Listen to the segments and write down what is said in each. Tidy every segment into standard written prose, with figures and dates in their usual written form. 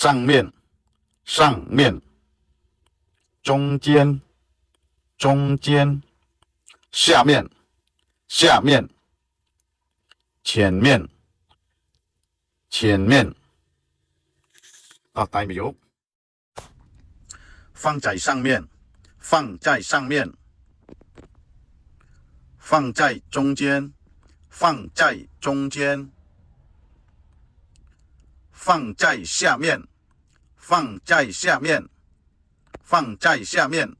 上面，上面，中间，中间，下面，下面，前面，前面。代表放在上面，放在上面，放在中间，放在中间，放在下面，放在下面，放在下面。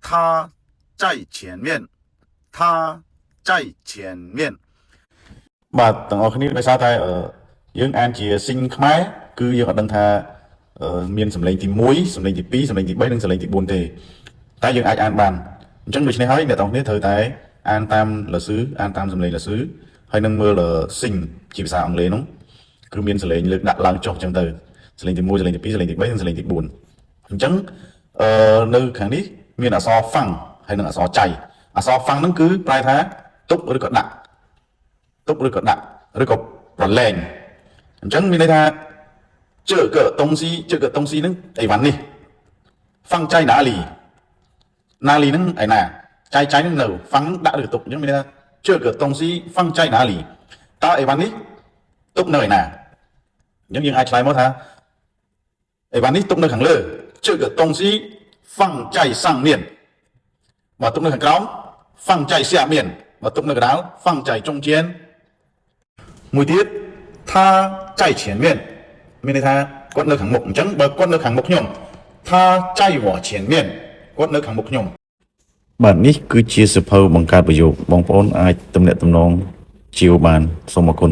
他在前面，他在前面。បាទទាំងអស់គ្នាដោយសារតែយើងអានជាស៊ីងខ្មែរគឺយើងអត់ដឹងថាមានសម្លេងទី1សម្លេងទី2សម្លេងទី3និងសម្លេងទី4ទេតែយើងអាចអានបានអញ្ចឹងដូច្នេះហើយអ្នកទាំងគ្នាត្រូវតែអានតាមលស៊ឺអានតាមសម្លេងលស៊ឺហើយនឹងមើលស៊ីងជាភាសាអង់គ្លេសនោះគឺមានសម្លេងលើកដាក់ឡើងចុះអញ្ចឹងទៅសម្លេងទី1សម្លេងទី2សម្លេងទី3និងសម្លេងទី4អញ្ចឹងនៅខាងនេះមានអក្សរហ្វាំងហើយនិងអក្សរចៃអក្សរហ្វាំងហ្នឹងគឺប្រែថាទុកឬក៏ដាក់ទុកឬក៏ដាក់ឬក៏ប្រឡែងអញ្ចឹងមានន័យថា这个东西ហ្នឹងអីវ៉ាន់នេះហ្វាំងចៃណាលីហ្នឹងឯណាចៃហ្នឹងនៅហ្វាំងដាក់ឬទុកអញ្ចឹងមានន័យថា这个东西放在哪里តើអីវ៉ាន់នេះទុកនៅឯណាអញ្ចឹងយើងអាចឆ្លើយមកថាអីវ៉ាន់នេះទុកនៅខាងលើ这个东西放在上面បើទុកនៅខាងក្រោម放在下面បើទុកនៅកណ្ដាល放在中间មួយទៀតថាចៃ前面មានន័យថាគាត់នៅខាងមុខអញ្ចឹងបើគាត់នៅខាងមុខខ្ញុំថាចៃ我前面គាត់នៅខាងមុខខ្ញុំបាទនេះគឺជាសៀវភៅបង្កើតប្រយោគបងប្អូនអាចទំនាក់ទំនងជាវបានសូមអរគុណ